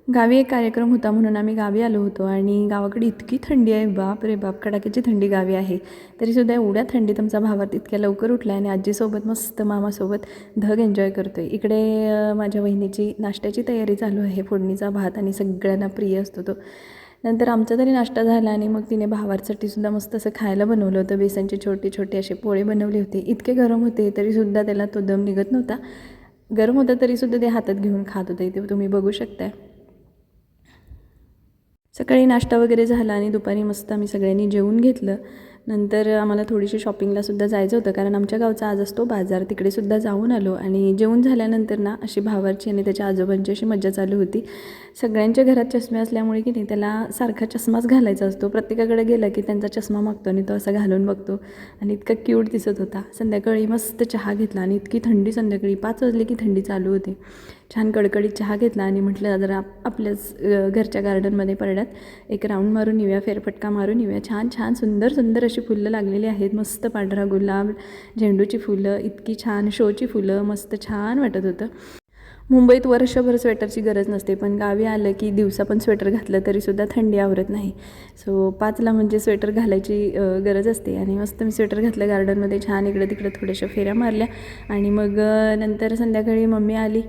गावी एक कार्यक्रम होता म्हणून आम्ही गावी आलो होतो आणि गावाकडे इतकी थंडी आहे, बाप रे बाप, कडाक्याची थंडी गावी आहे. तरीसुद्धा एवढ्या थंडीत आमचा भावात इतक्या लवकर उठला आणि आजीसोबत मस्त मामासोबत धग एन्जॉय करतो आहे. इकडे माझ्या वहिनीची नाश्त्याची तयारी चालू आहे. फोडणीचा भात आणि सगळ्यांना प्रिय असतो तो. नंतर आमचा तरी नाश्ता झाला आणि मग तिने भावासाठी सुद्धा मस्त असं खायला बनवलं होतं. बेसनचे छोटे छोटे असे पोळे बनवले होते. इतके गरम होते तरीसुद्धा त्याला तो दम निघत नव्हता. गरम होता तरीसुद्धा ते हातात घेऊन खात होते. ते तुम्ही बघू शकताय. सकाळी नाश्ता वगैरे झाला आणि दुपारी मस्त आम्ही सगळ्यांनी जेवून घेतलं. नंतर आम्हाला थोडीशी शॉपिंगलासुद्धा जायचं होतं, कारण आमच्या गावचा आज असतो बाजार. तिकडेसुद्धा जाऊन आलो आणि जेवून झाल्यानंतर ना अशी भावाची आणि त्याच्या आजोबांची अशी मजा चालू होती. सगळ्यांच्या घरात चष्मे असल्यामुळे की नाही त्याला सारखा चष्माच घालायचा असतो. प्रत्येकाकडे गेला की त्यांचा चष्मा मागतो आणि तो असा घालून बघतो आणि इतका क्यूट दिसत होता. संध्याकाळी मस्त चहा घेतला आणि इतकी थंडी, संध्याकाळी 5 वाजले की थंडी चालू होती. छान कडकडीत चहा घेतला आणि म्हटलं जरा आपल्याच घरच्या गार्डनमध्ये परड्यात एक राऊंड मारून येऊया, फेरफटका मारून येऊया. छान छान सुंदर सुंदर अशी फुलं लागलेली आहेत. मस्त पांढरा गुलाब, झेंडूची फुलं, इतकी छान शोची फुलं, मस्त छान वाटत होतं. मुंबईत वर्षभर स्वेटरची गरज नसते, पण गावी आलं की दिवसा पण स्वेटर घातलं तरीसुद्धा थंडी आवरत नाही. सो 5ला म्हणजे स्वेटर घालायची गरज असते आणि मस्त मी स्वेटर घातलं. गार्डनमध्ये छान इकडं तिकडं थोड्याशा फेऱ्या मारल्या आणि मग नंतर संध्याकाळी मम्मी आली.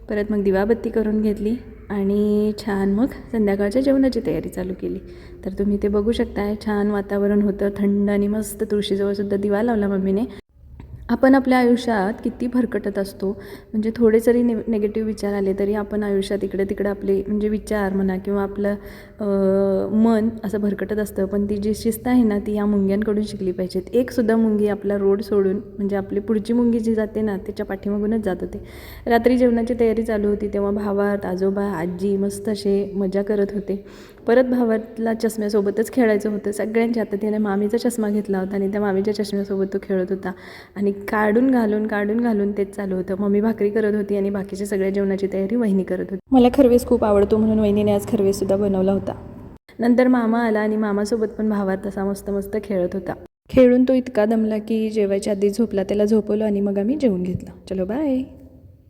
परत मग दिवाबत्ती करून घेतली आणि छान मग संध्याकाळच्या जेवणाची तयारी चालू केली. तर तुम्ही ते बघू शकताय. छान वातावरण होतं, थंड आणि मस्त. तुळशीजवळसुद्धा दिवा लावला मम्मीने. आपण आपल्या आयुष्यात किती भरकटत असतो, म्हणजे थोडे जरी निगेटिव्ह विचार आले तरी आपण आयुष्यात इकडे तिकडे आपले म्हणजे विचार म्हणा किंवा आपलं मन असं भरकटत असतं. पण ती जी शिस्त आहे ना ती या मुंग्यांकडून शिकली पाहिजेत. एकसुद्धा मुंगी आपला रोड सोडून, म्हणजे आपली पुढची मुंगी जी जाते ना त्याच्या पाठीमागूनच जात होते. रात्री जेवणाची तयारी चालू होती तेव्हा भावात, आजोबा, आजी मस्त असे मजा करत होते. परत भावातला चष्म्यासोबतच खेळायचं होतं सगळ्यांच्या. आता त्याने मामीचा चष्मा घेतला होता आणि त्या मामीच्या चष्म्यासोबत तो खेळत होता आणि काढून घालून तेच चालू होतं. मम्मी भाकरी करत होती आणि बाकीच्या सगळ्या जेवणाची तयारी वहिनी करत होती. मला खरवेस खूप आवडतो म्हणून वहिनीने आज खरवेससुद्धा बनवला होता. नंतर मामा आला आणि मामासोबत पण भावात तसा मस्त मस्त खेळत होता. खेळून तो इतका दमला की जेवायच्या आधी झोपला. त्याला झोपवलं आणि मग आम्ही जेवून घेतलं. चलो बाय.